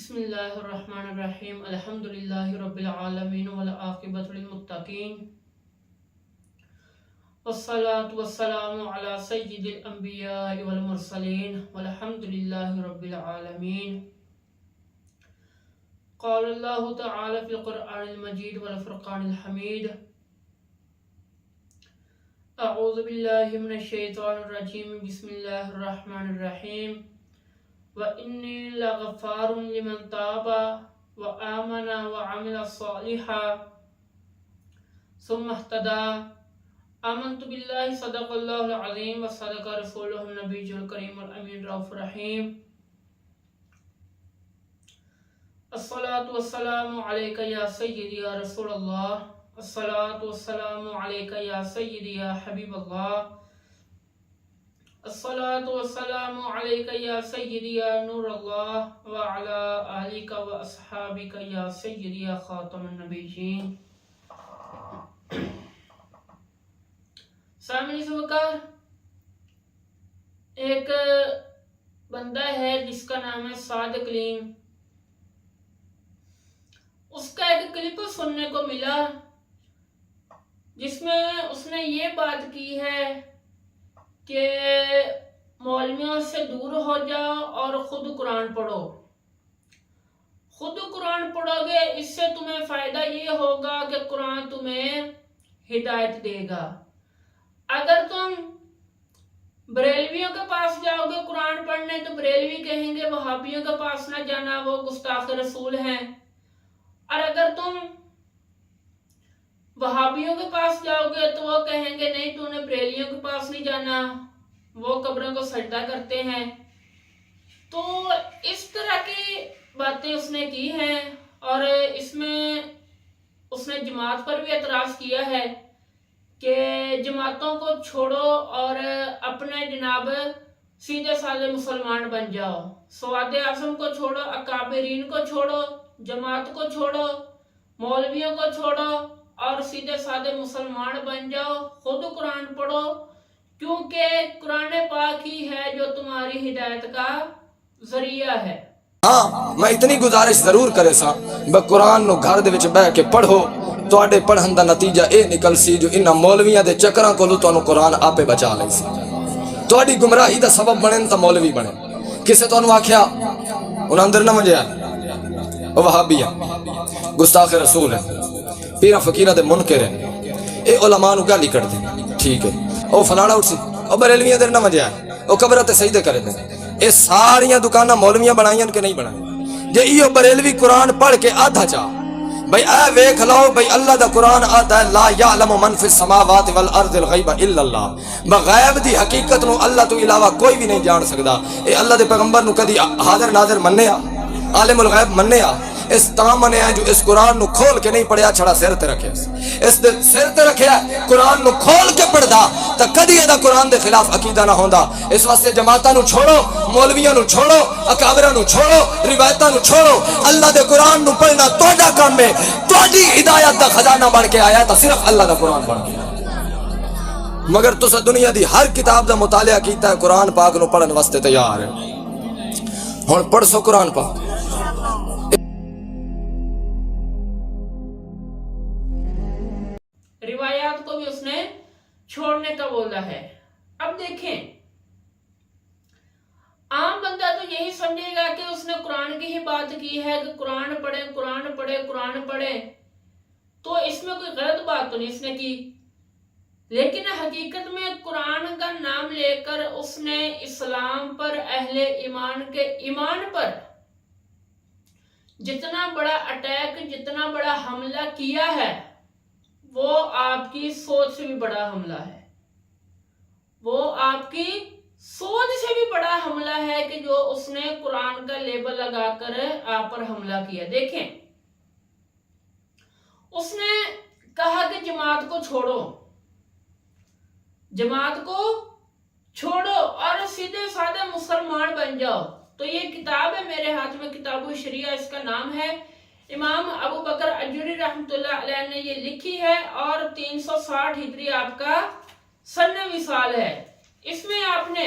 بسم اللہ الرحمن الرحیم الحمدللہ رب العالمین والعاقبۃ للمتقین والصلاة والسلام علی سید الانبیاء والمرسلین والحمدللہ رب العالمین. قال اللہ تعالی فی القرآن المجید والفرقان الحمید. اعوذ باللہ من الشیطان الرجیم. بسم اللہ الرحمن الرحیم. وَإِنِّي لَغَفَّارٌ لِمَنْ تَابَ وَآمَنَ وَعَمِلَ صَالِحًا ثُمَّ اهْتَدَىٰ. آمنت باللہ صدق اللہ العظیم وصدق رسولہ النبی الکریم الامین رؤوف رحیم. الصلاة والسلام علیک یا سیدی یا رسول اللہ. الصلاة والسلام علیک یا سیدی یا حبیب اللہ. الصلاة والسلام علیک یا سیدی یا نور اللہ وعلا آلک و اصحابک یا سیدی یا خاتم النبیین. سامنے سے وقار ایک بندہ ہے جس کا نام ہے صادق کلیم. اس کا ایک کلپ سننے کو ملا جس میں اس نے یہ بات کی ہے کہ مولویوں سے دور ہو جاؤ اور خود قرآن پڑھو. خود قرآن پڑھو گے اس سے تمہیں فائدہ یہ ہوگا کہ قرآن تمہیں ہدایت دے گا. اگر تم بریلویوں کے پاس جاؤ گے قرآن پڑھنے تو بریلوی کہیں گے وہابیوں کے پاس نہ جانا، وہ گستاخ رسول ہیں. اور اگر تم وہابیوں کے پاس جاؤ گے تو وہ کہیں گے نہیں تو نے بریلیوں کے پاس نہیں جانا، وہ قبروں کو سجدہ کرتے ہیں. تو اس طرح کی باتیں اس نے کی ہیں اور اس میں اس نے جماعت پر بھی اعتراض کیا ہے کہ جماعتوں کو چھوڑو اور اپنے جناب سیدھے سادے مسلمان بن جاؤ. سواد اعظم کو چھوڑو، اکابرین کو چھوڑو، جماعت کو چھوڑو، مولویوں کو چھوڑو اور سیدھے سادے مسلمان بن جاؤ. خود قرآن پڑھو کیونکہ قرآن پاک ہی ہے جو تمہاری ہدایت کا ذریعہ ہے. ہاں میں اتنی گزارش ضرور کرے سا بے قرآن نو گھر دے وچ بیٹھ کے پڑھو. تواڈے پڑھن دا نتیجہ اے نکل سی جو انہاں مولویاں دے چکراں کولوں تانوں قرآن آپے بچا لے سی. تواڈی گمراہی دا سبب بنن تا مولوی بنے. کسے تانوں آکھیا انہاں اندر نہ ونجیا او وہابی ہیں، گستاخ رسول ہیں، پیرا فقیرہ دے منکر ہیں، اے علماء نو گالی کر دیں. ٹھیک ہے او فلانا اٹھ سی او بریلویاں دے نہ ونجیا او قبر تے سجدے کرے دیں. اے ساریاں دکاناں مولویاں بنائیاں کہ نہیں بنائیں؟ جے ایو بریلوی قرآن پڑھ کے آدھا چاہ بھئی اے ویکھ لو بھئی اللہ دا قرآن آتا ہے لا یعلم من فی السماوات والارض الغیب الا اللہ. بغیب دی حقیقت نو اللہ تو علاوہ کوئی بھی نہیں جان سکدا. اے اللہ دے پیغمبر نو کدی حاضر ناظر مننے آ، عالم الغیب مننے آ؟ اس تاں مننے آ جو اس قرآن نو کھول کے نہیں پڑھیا چھڑا سر تے رکھے. اس دے سر تے رکھیا قرآن نو کھول کے پڑھدا تا کدی ادا قرآن دے خلاف عقیدہ نہ ہوندا. اس واسطے جماعتاں نو چھوڑو، مولویاں نو چھوڑو، اکابراں نو چھوڑو، روایتاں نو چھوڑو. اللہ دے قرآن نو پڑھنا تہاڈا کام ہے. تہاڈی ہدایت دا خزانہ بن کے آیا تا صرف اللہ دا قرآن پڑھ کے. مگر تسا دنیا دی ہر کتاب دا مطالعہ کیتا ہے، قرآن پاک نو پڑھن واسطے تیار ہے. ہن پڑھ سو قرآن پاک. روایات کو بھی اس نے چھوڑنے کا بولا ہے. اب دیکھیں عام بندہ تو یہی سمجھے گا کہ اس نے قرآن کی ہی بات کی ہے کہ قرآن پڑھیں قرآن پڑھیں قرآن پڑھیں، تو اس میں کوئی غلط بات تو نہیں اس نے کی. لیکن حقیقت میں قرآن کا نام لے کر اس نے اسلام پر، اہل ایمان کے ایمان پر جتنا بڑا اٹیک، جتنا بڑا حملہ کیا ہے وہ آپ کی سوچ سے بھی بڑا حملہ ہے. وہ آپ کی سوچ سے بھی بڑا حملہ ہے کہ جو اس نے قرآن کا لیبل لگا کر آپ پر حملہ کیا. دیکھیں اس نے کہا کہ جماعت کو چھوڑو، جماعت کو چھوڑو اور سیدھے سادے مسلمان بن جاؤ. تو یہ کتاب ہے میرے ہاتھ میں، کتاب الشریعہ اس کا نام ہے. امام ابو بکر اجوری رحمۃ اللہ علیہ نے یہ لکھی ہے اور 360 ہجری آپ کا سن وصال ہے. اس میں آپ نے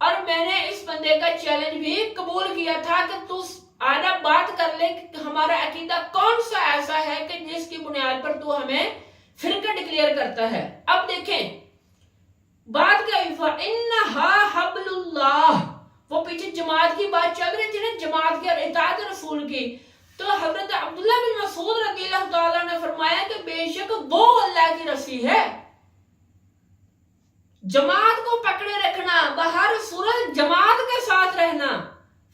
اور میں نے اس بندے کا چیلنج بھی قبول کیا تھا کہ تو آنا بات کر لے کہ ہمارا عقیدہ کون سا ایسا ہے کہ جس کی بنیاد پر تو ہمیں فرقہ ڈکلیئر کرتا ہے. اب دیکھیں بات کیا ہوئی، فَإِنَّهَا حَبْلُ اللَّهِ، وہ پیچھے جماعت کی بات چل رہی تھی نا، جماعت کی اور اطاعت رسول کی. تو حضرت عبداللہ بن مسعود رضی اللہ تعالیٰ نے فرمایا کہ بے شک وہ اللہ کی رسی ہے. جماعت کو پکڑے رکھنا، بہر صورت جماعت کے ساتھ رہنا،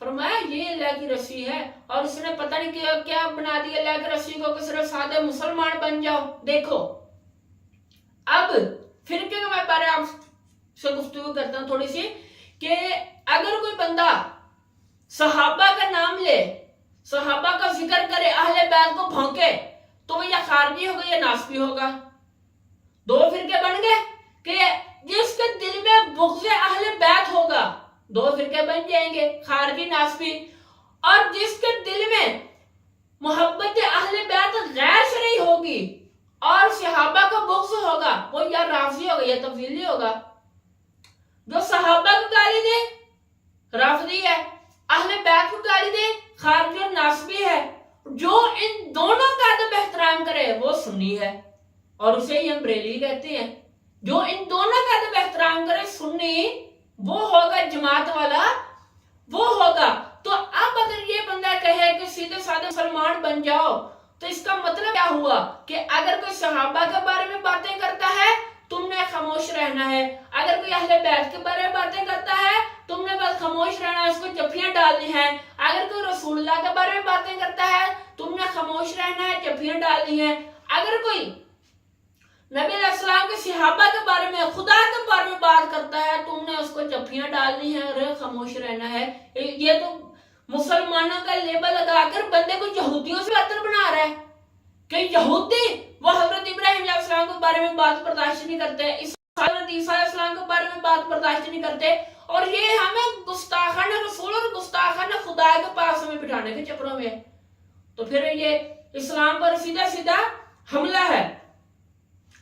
فرمایا یہ اللہ کی رسی ہے. اور اس نے پتہ نہیں کیا بنا دیا اللہ کی رسی کو کہ صرف سادے مسلمان بن جاؤ. دیکھو اب فرقے کے بارے آپ سے گفتگو کرتا ہوں تھوڑی سی، کہ اگر کوئی بندہ صحابہ کا نام لے، صحابہ کا ذکر کرے، اہل بیت کو بھونکے، تو وہ یا خارجی ہوگا یا ناسبی ہوگا. دو فرقے بن گئے کہ جس کے دل میں بغض اہل بیت ہوگا دو فرقے بن جائیں گے، خارجی ناسبی. اور جس کے دل میں محبت اہل بیت غیر شرعی ہوگی اور صحابہ کا بغض ہوگا، وہ یا رافضی ہوگا یا تفضیلی ہوگا. جو صحابہ کو گالی دے رافضی ہے، اہل بیت کو گالی دے خارجی اور ناسبی ہے. جو ان دونوں کا ادب احترام کرے وہ سنی ہے، اور اسے ہی ہم بریلوی کہتے ہیں. جو ان دونوں کا ادب احترام کرے سنی، وہ ہوگا جماعت والا، وہ ہوگا. تو اب اگر یہ بندہ کہے کہ سیدھے سادے مسلمان بن جاؤ، تو اس کا مطلب کیا ہوا کہ اگر کوئی صحابہ کے بارے میں باتیں کرتا ہے تم نے خاموش رہنا ہے، اگر کوئی اہل بیت کے بارے میں باتیں کرتا ہے تم نے بس خاموش رہنا ہے، اس کو جفیاں ڈالنی ہیں. اگر کوئی رسول اللہ کے بارے میں باتیں کرتا ہے تم نے خاموش رہنا ہے، جفیاں ڈالنی ہیں. اگر کوئی نبی علیہ السلام کے صحابہ کے بارے میں، خدا کے بارے میں بات کرتا ہے تم نے اس کو جفیاں ڈالنی ہیں اور خاموش رہنا ہے. یہ تو مسلمانوں کا لیبل لگا کر بندے کو یہودیوں سے بہتر بنا رہا ہے کہ یہودی وہ حضرت ابراہیم علیہ السلام کے بارے میں بات برداشت نہیں کرتے، حضرت عیسیٰ علیہ السلام کے بارے میں بات برداشت نہیں کرتے، اور یہ ہمیں گستاخان رسول اور گستاخان خدا کے پاس ہمیں بٹھانے کے چکروں میں. تو پھر یہ اسلام پر سیدھا سیدھا حملہ ہے.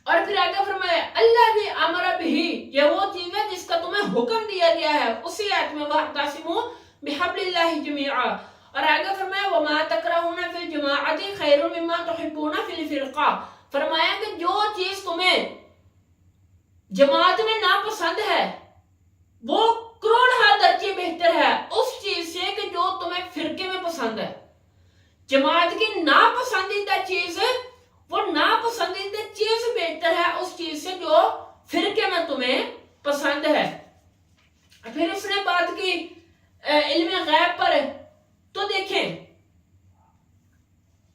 اور پھر آگے فرمایا اللہ بھی امر بھی، یہ وہ چیز ہے جس کا تمہیں حکم دیا گیا ہے. اسی آیت میں وَاعْتَصِمُوا بِحَبْلِ اللَّهِ جَمِيعًا. اور آگے فرمایا وَمَا تَكْرَهُونَ فِي الْجَمَاعَةِ خَيْرٌ مِّمَّا تُحِبُّونَ فِي الْفِرْقَةِ. فرمایا کہ جو چیز تمہیں جماعت میں ناپسند ہے وہ کروڑ درجے بہتر ہے اس چیز سے کہ جو تمہیں فرقے میں پسند ہے. جماعت کی ناپسندیدہ چیز، وہ ناپسندیدہ چیز بہتر ہے اس چیز سے جو فرقے میں تمہیں پسند ہے. پھر اس نے بات کی علم غیب پر. تو دیکھیں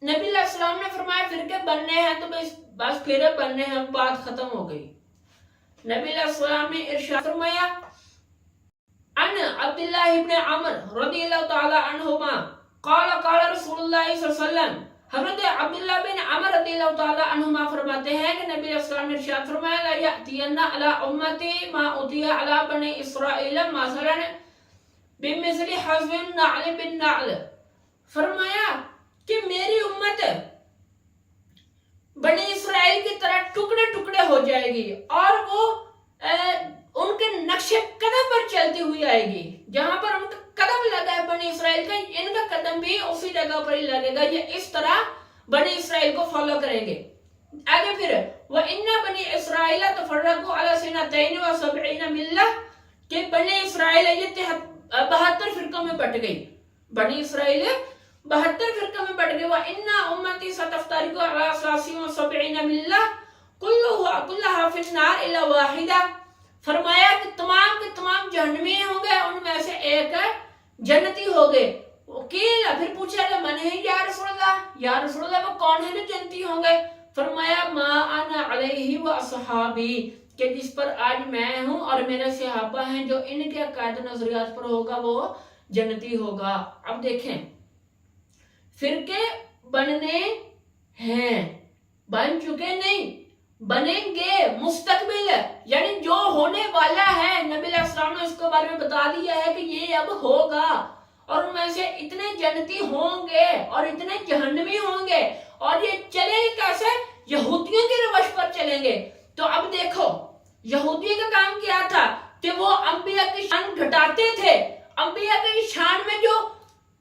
نبی علیہ السلام نے فرمایا فرقے بننے ہیں تو بس پھر بننے ہیں، بات ختم ہو گئی. نبی علیہ السلام نے ارشاد فرمایا ان عبداللہ ابن عمر رضی اللہ تعالی عنہما قال قال رسول اللہ صلی اللہ علیہ وسلم. حضرت عبداللہ بن عمر رضی اللہ تعالی عنہما فرماتے ہیں کہ نبی علیہ السلام نے ارشاد فرمایا لا یأتین علی امتی ما اتی علی بنی اسرائیل مثلا بمثل حزب النعل بالنعل. فرمایا کہ میری امت بنی اسرائیل کی طرح ٹکڑے ٹکڑے ہو جائے گی اور وہ ان کے نقش قدم پر چلتی ہوئی آئے گی. جہاں پر ان کا قدم لگا ہے بنی اسرائیل کا، ان کا قدم بھی اسی جگہ پر ہی لگے گا. یہ اس طرح بنی اسرائیل کو فالو کریں گے. آگے پھر وَإِنَّ بَنِي إِسْرَائِيلَ تَفَرَّقُوا عَلَى سِنَتَيْنِ وَسَبْعِينَ مِلَّةً کہ بنی اسرائیل یہ 72 فرقوں میں بٹ گئی. بنی اسرائیل 72 فرقوں میں بٹ گئی. وَإِنَّ أُمَّتِي سَتَفْتَرِقُ عَلَى 73 مِلَّةً كُلُّهَا فِي النَّارِ إِلَّا وَاحِدَةً. فرمایا کہ تمام کے تمام جہنمی ہوں گے، ان میں سے ایک جنتی ہوگے. وکیل پھر پوچھا کہ من ہے یا رسول اللہ، یا رسول اللہ وہ کون ہے جو جنتی ہوں گے؟ فرمایا ما انا علیہ و اصحابی کہ جس پر آج میں ہوں اور میرے صحابہ ہیں، جو ان کے عقائد نظریات پر ہوگا وہ جنتی ہوگا. اب دیکھیں فرقے بننے ہیں، بن چکے نہیں، بنیں گے مستقبل، یعنی جو ہونے والا ہے نبی علیہ السلام نے اس کے بارے میں بتا دیا ہے کہ یہ اب ہوگا، اور ان میں سے اتنے جنتی ہوں گے اور اتنے جہنمی ہوں گے، اور یہ چلیں گے کیسے؟ یہودیوں کی روش پر چلیں گے. تو اب دیکھو یہودیوں کا کام کیا تھا کہ وہ انبیاء کی شان گھٹاتے تھے، انبیاء کی شان میں جو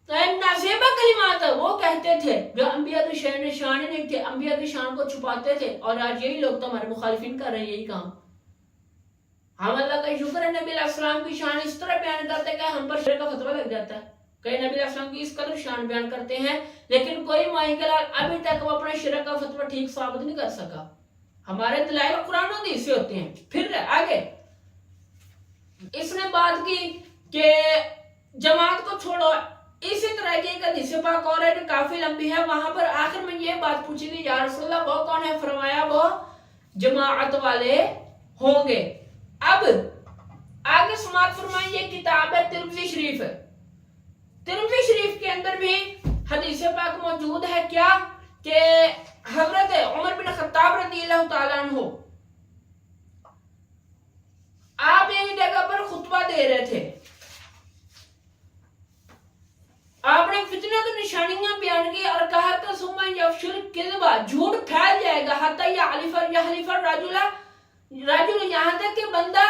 نازیبہ کلمات ہے وہ کہتے تھے، جو انبیاء کی شان ہی نہیں تھے، انبیاء کی شان کو چھپاتے تھے. اور آج یہی لوگ تو ہمارے مخالفین کر رہے ہیں یہی کام. ہم اللہ کا شکر ہے نبی علیہ السلام کی شان اس طرح بیان کرتے ہیں کہ ہم پر شرک کا فتویٰ لگ جاتا ہے. کئی نبی علیہ السلام کی اس قدر شان بیان کرتے ہیں لیکن کوئی مائی کلال ابھی تک وہ اپنے شرک کا فتویٰ ٹھیک ثابت نہیں کر سکا. ہمارے دلائل قرآن و حدیث سے ہوتے ہیں. پھر آگے اس نے بات کی کہ جماعت کو چھوڑو. اسی طرح کی ایک حدیث پاک اور ہے جو کافی لمبی ہے. وہاں پر آخر میں یہ بات پوچھی گئی یا رسول اللہ وہ کون ہے؟ فرمایا وہ جماعت والے ہوں گے. اب آگے سماعت فرمائیں. یہ کتاب ہے ترمذی شریف. ترمذی شریف کے اندر بھی حدیث پاک موجود ہے کیا کہ حضرت عمر بن خطاب رضی اللہ تعالیٰ عنہ آپ ایک جگہ پر خطبہ دے رہے تھے. آپ نے فتنہ کی نشانیاں بیان کی اور کہا کہ ثم یفشل الکذب، جھوٹ پھیل جائے گا، حتی یحلف الرجل، یہاں تک کہ بندہ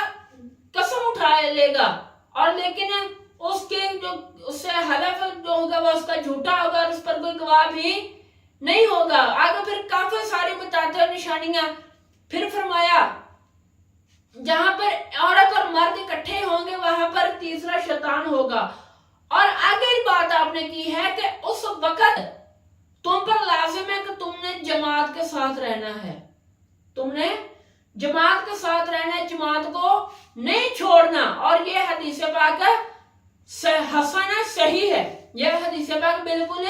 قسم اٹھا لے گا اور لیکن اس کے جو اس سے حلف جو ہوگا وہ اس کا جھوٹا ہوگا اور اس پر کوئی گواہ بھی نہیں ہوگا. آگے پھر کافی ساری بتاتے ہیں نشانیاں. پھر فرمایا جہاں پر عورت اور مرد اکٹھے ہوں گے وہاں پر تیسرا شیطان ہوگا. اور آگے بات آپ نے کی ہے کہ اس وقت تم پر لازم ہے کہ تم نے جماعت کے ساتھ رہنا ہے. تم نے جماعت کے ساتھ رہنا ہے، جماعت کو نہیں چھوڑنا. اور یہ حدیث پاک حسن صحیح ہے. یہ حدیث پاک بالکل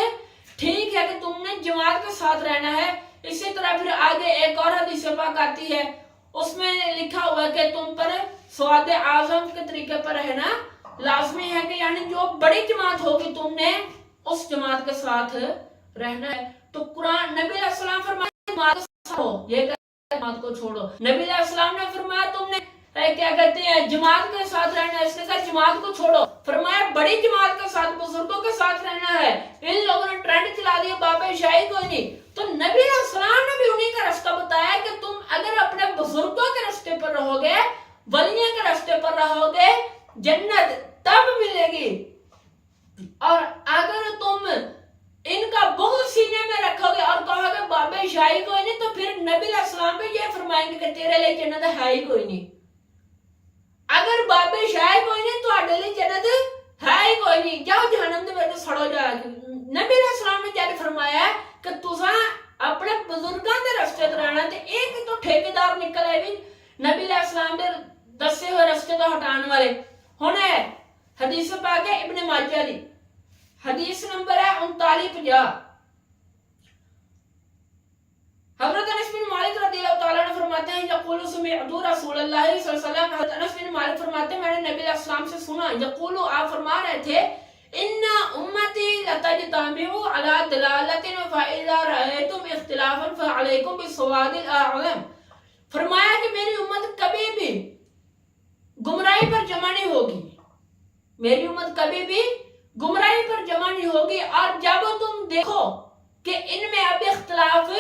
ٹھیک ہے کہ تم نے جماعت کے ساتھ رہنا ہے. اسی طرح پھر آگے ایک اور حدیث پاک آتی ہے، اس میں لکھا ہوا ہے کہ تم پر سواد اعظم کے طریقے پر رہنا لازمی ہے، کہ یعنی جو بڑی جماعت ہوگی تم نے اس جماعت کے ساتھ رہنا ہے. تو قرآن نبی علیہ السلام فرمایا جماعت کے ساتھ ہو، یہ جماعت کو چھوڑو. نبی علیہ السلام نے فرمایا تم نے کیا کہتے ہیں جماعت کے ساتھ رہنا ہے، اس نے کہا جماعت کو چھوڑو. فرمایا بڑی جماعت کے ساتھ بزرگوں کے ساتھ رہنا ہے. ان لوگوں نے ٹرینڈ چلا دیا بابا شاہی کوئی نہیں. تو نبی علیہ السلام نے بھی انہی کا رستہ بتایا کہ تم اگر اپنے بزرگوں کے رستے پر رہو گے، ولیوں کے رستے پر رہو گے، جنت تب ملے گی. اور اگر تم ان کا بغض سینے میں رکھو گے اور کہو گے بابا شاہی کوئی نہیں، تو پھر نبی علیہ السلام بھی یہ فرمائیں گے کہ تیرے لیے جنت ہے ہی کوئی نہیں. اگر بابا شاہی کوئی نہیں تو آڈے لیے جنت ہے ہی کوئی نہیں، جاؤ جہنم دے بیٹے سڑو جا. نبی علیہ السلام نے کیا فرمایا ہے کہ تساں اپنے بزرگاں دے رستے تے رہنا. تے ایک تو ٹھیکیدار نکل آئے بھی نبی علیہ السلام دے دسے ہوئے رستے تو ہٹان والے. ہن ہے حدیث پاک ہے ابن ماجہ دی، حدیث نمبر ہے 3950. حضرت انس بن مالک رضی اللہ تعالیٰ عنہ فرماتے ہیں یقول سمعت رسول اللہ صلی اللہ علیہ وسلم. حضرت انس بن مالک فرماتے ہیں میں نے نبی علیہ السلام سے سنا، یقول آپ فرما رہے تھے ان امتی لتجتمع علی دلالۃ فاذا رأیتم اختلافا فعلیکم بالسواد الاعظم. فرمایا کہ میری امت کبھی بھی گمراہی پر جمع نہیں ہوگی، میری امت کبھی بھی گمراہی پر جمع نہیں ہوگی. اور جب تم دیکھو کہ ان میں اب اختلاف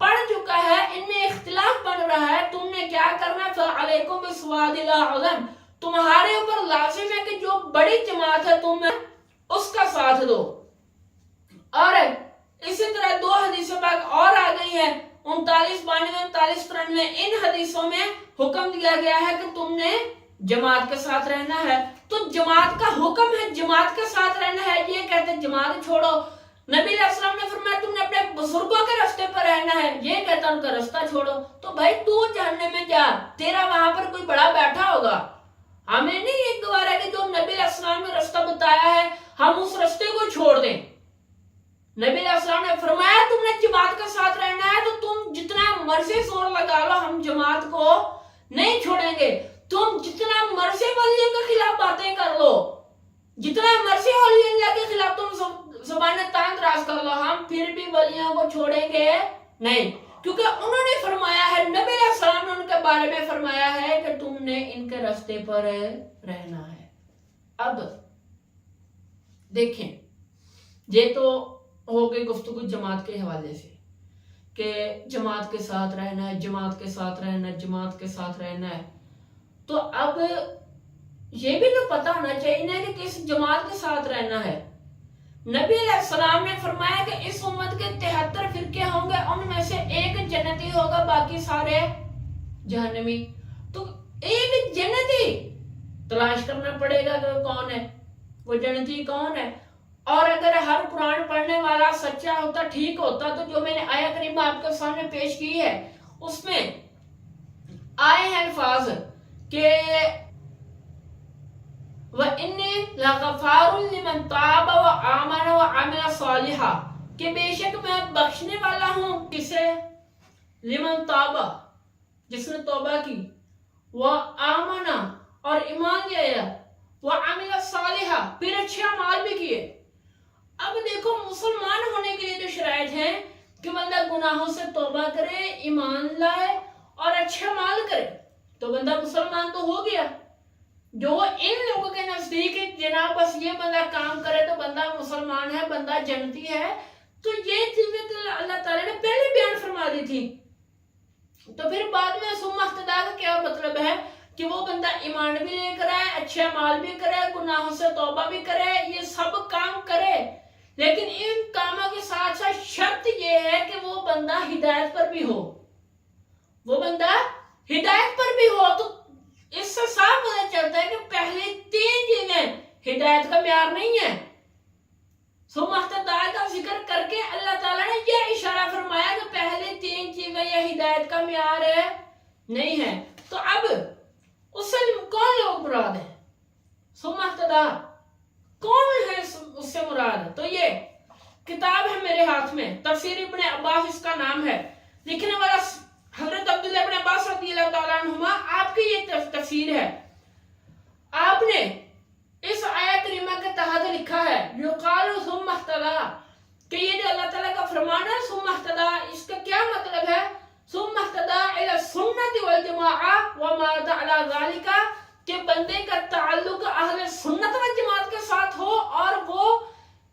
پڑ چکا ہے، ان میں اختلاف بن رہا ہے، تم نے کیا کرنا ہے؟ فعلیکم بالسواد الاعظم، تمہارے اوپر لازم ہے کہ جو بڑی جماعت ہے تم اس کا ساتھ دو. اور اسی طرح دو حدیث پاک اور آ گئی ہیں 39 92 39 93. ان حدیثوں میں حکم دیا گیا ہے کہ تم نے جماعت کے ساتھ رہنا ہے. تو جماعت کا حکم ہے، جماعت کے ساتھ رہنا ہے. یہ کہتے ہیں جماعت چھوڑو. نبی علیہ السلام نے فرمایا تم نے اپنے بزرگوں کے رستے پر رہنا ہے، یہ کہتا ان کا رستہ چھوڑو. تو بھائی تو جہنم میں جا، تیرا وہاں پر کوئی بڑا بیٹھا ہوگا. ہمیں نہیں یہ گوارا ہے کہ جو نبی علیہ السلام نے رستہ بتایا ہے ہم اس رستے کو چھوڑ دیں. نبی علیہ السلام نے فرمایا تم نے جماعت کے ساتھ رہنا ہے تو تم جتنا مرضی زور لگا لو ہم جماعت کو نہیں چھوڑیں گے. تم جتنا مرضی ولیوں کے خلاف باتیں کر لو، جتنا مرضی ولی اللہ کے خلاف تم زبان تان دراز کر لو، ہم پھر بھی ولیوں کو چھوڑیں گے نہیں. کیونکہ انہوں نے فرمایا ہے، نبی علیہ السلام نے ان کے بارے میں فرمایا ہے کہ تم نے ان کے راستے پر رہنا ہے. اب دیکھیں یہ تو ہو گئی گفتگو جماعت کے حوالے سے کہ جماعت کے ساتھ رہنا ہے، جماعت کے ساتھ رہنا ہے، جماعت کے ساتھ رہنا ہے. تو اب یہ بھی تو پتا ہونا چاہیے نا کہ کس جماعت کے ساتھ رہنا ہے. نبی علیہ السلام نے فرمایا کہ اس امت کے 73 فرقے ہوں گے، ان میں سے ایک جنتی ہوگا، باقی سارے جہنمی. تو ایک جنتی تلاش کرنا پڑے گا کہ کون ہے وہ جنتی، کون ہے. اور اگر ہر قرآن پڑھنے والا سچا ہوتا، ٹھیک ہوتا، تو جو میں نے آیہ کریمہ آپ کے سامنے پیش کی ہے اس میں آئے ہیں الفاظ کہ وَإِنِّي لَغَفَارٌ لِمَنْ تَابَ وَآمَنَ وَعَمِلَ صَالِحًا، کہ بے شک میں بخشنے والا ہوں کسے؟ لمن تابا، جس نے توبہ کی، وَآمَنَ اور ایمان لیا، وَعَمِلَ صَالِحًا پھر اچھے اعمال بھی کیے. اب دیکھو مسلمان ہونے کے لیے جو شرائط ہیں کہ بندہ گناہوں سے توبہ کرے، ایمان لائے اور اچھے اعمال کرے، تو بندہ مسلمان تو ہو گیا. جو ان لوگوں کے نزدیک جناب بس یہ بندہ کام کرے تو بندہ مسلمان ہے، بندہ جنتی ہے، تو یہ چیزیں تو اللہ تعالیٰ نے پہلے بیان فرما دی تھی. تو پھر بعد میں ثم اہتدیٰ کا کیا مطلب ہے کہ وہ بندہ ایمان بھی لے کر آئے، اچھے اعمال بھی کرے، گناہوں سے توبہ بھی کرے، یہ سب کام کرے، لیکن ان کاموں کے ساتھ ساتھ شرط یہ ہے کہ وہ بندہ ہدایت پر بھی ہو. وہ بندہ ہدایت پر بھی ہو. تو اس سے صاف پتہ چلتا ہے کہ پہلے 3 چیزیں ہدایت کا معیار نہیں ہے. ثم اہتدیٰ کا ذکر کر کے اللہ تعالیٰ نے یہ اشارہ فرمایا کہ پہلے 3 چیزیں یہ ہدایت کا معیار ہے نہیں ہے. تو اب اس سے کون لوگ مراد ہیں؟ ثم اہتدیٰ کون ہے اس سے مراد؟ تو یہ کتاب ہے میرے ہاتھ میں، تفسیر ابن عباس اس کا نام ہے، لکھنے والا حضرت عبداللہ ابن عباس رضی اللہ تعالیٰ عنہما، آپ کی یہ تفسیر ہے. آپ نے اس آیہ کریمہ کے تحت لکھا ہے یقال ثم اہتدیٰ، کہ یہ جو اللہ تعالیٰ کا فرمان ہے ثم اہتدیٰ، اس کا کیا مطلب ہے؟ ثم اہتدیٰ الی السنۃ والجماعہ وما علی ذالک، کہ بندے کا تعلق اہل سنت والجماعت کے ساتھ ہو اور وہ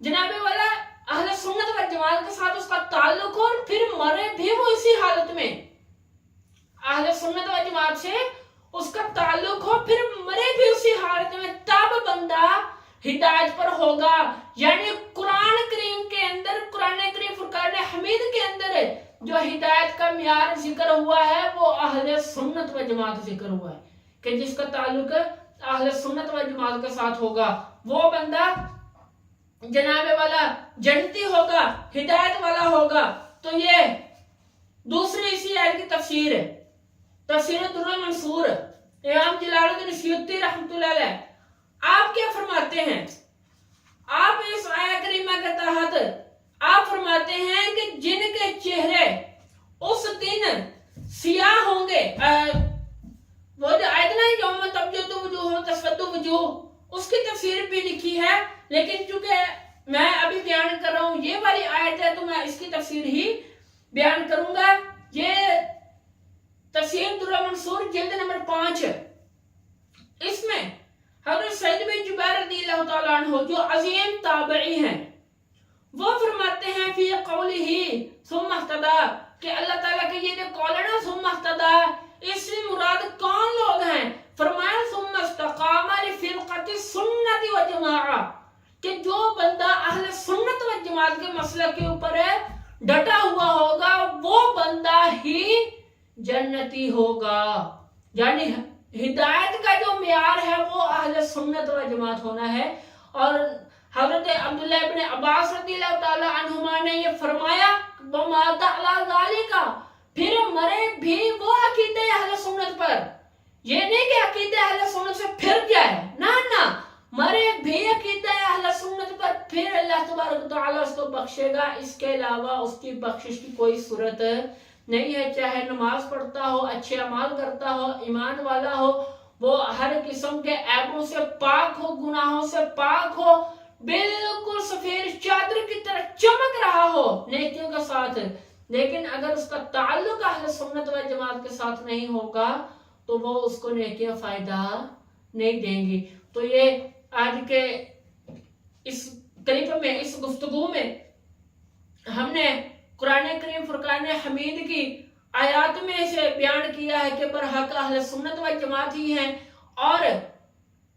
جناب والا اہل سنت والجماعت کے ساتھ اس کا تعلق ہو، اور پھر مرے بھی وہ اسی حالت میں، اہل سنت والجماعت سے اس کا تعلق ہو، پھر مرے بھی اسی حالت میں، تب بندہ ہدایت پر ہوگا. یعنی قرآن کریم کے اندر، قرآن کریم فرقان حمید کے اندر جو ہدایت کا معیار ذکر ہوا ہے وہ اہل سنت والجماعت ذکر ہوا ہے، کہ جس کا تعلق اہل سنت والجماعت کے ساتھ ہوگا وہ بندہ جناب والا جنتی ہوگا، ہدایت والا ہوگا. تو یہ دوسری اسی آیت کی تفسیر ہے، تفسیر در المنصور، امام جلال الدین سیوطی رحمۃ اللہ علیہ. آپ کیا فرماتے ہیں؟ آپ اس آیہ کریمہ کے تحت آپ فرماتے ہیں کہ جن کے چہرے اس دن سیاہ ہوں گے، وہ جو آیت نا یوم تبیض وجوہ وتسود وجوہ، اس کی تفسیر بھی لکھی ہے، لیکن چونکہ میں ابھی بیان کر رہا ہوں یہ والی آیت ہے تو میں اس کی تفسیر ہی بیان کروں گا. یہ تفسیر در المنصور جلد نمبر 5، اس میں حضرت سعید بن جبیر رضی اللہ تعالیٰ عنہ جو عظیم تابعی ہیں وہ فرماتے ہیں فی قولہ ثم اہتدیٰ، کہ اللہ تعالیٰ کے یہ جو قول ہے نا ثم اہتدیٰ، اس سے مراد کون لوگ ہیں؟ فرمایا ثم استقام لفرقۃ السنۃ والجماعہ، کہ جو بندہ اہل سنت والجماعت کے مسلک کے اوپر ڈٹا ہوا ہوگا وہ بندہ ہی جنتی ہوگا. یعنی ہدایت کا جو معیار ہے وہ اہل سنت والجماعت ہونا ہے. اور حضرت عبداللہ ابن عباس رضی اللہ تعالی عنہما نے یہ فرمایا وَمَاتَ عَلَى ذَلِكَ، پھر مرے بھی وہ عقیدہ اہل سنت پر. یہ نہیں کہ عقیدہ اہل سنت سے پھر جائے، نہ مرے بھی عقیدہ اہل سنت پر، پھر اللہ تبارک و تعالیٰ اس کو بخشے گا. اس کے علاوہ اس کی بخشش کی کوئی صورت نہیں ہے. چاہے نماز پڑھتا ہو، اچھے اعمال کرتا ہو، ایمان والا ہو، وہ ہر قسم کے عیبوں سے پاک ہو، گناہوں سے پاک ہو، بالکل سفید چادر کی طرح چمک رہا ہو نیکیوں کے ساتھ، لیکن اگر اس کا تعلق اہل سنت و جماعت کے ساتھ نہیں ہوگا تو وہ اس کو نیکیاں فائدہ نہیں دیں گی. تو یہ آج کے اس کلپ میں، اس گفتگو میں ہم نے قرآن کریم فرقان حمید کی آیات میں سے بیان کیا ہے کہ برحق اہل سنت و جماعت ہی ہیں، اور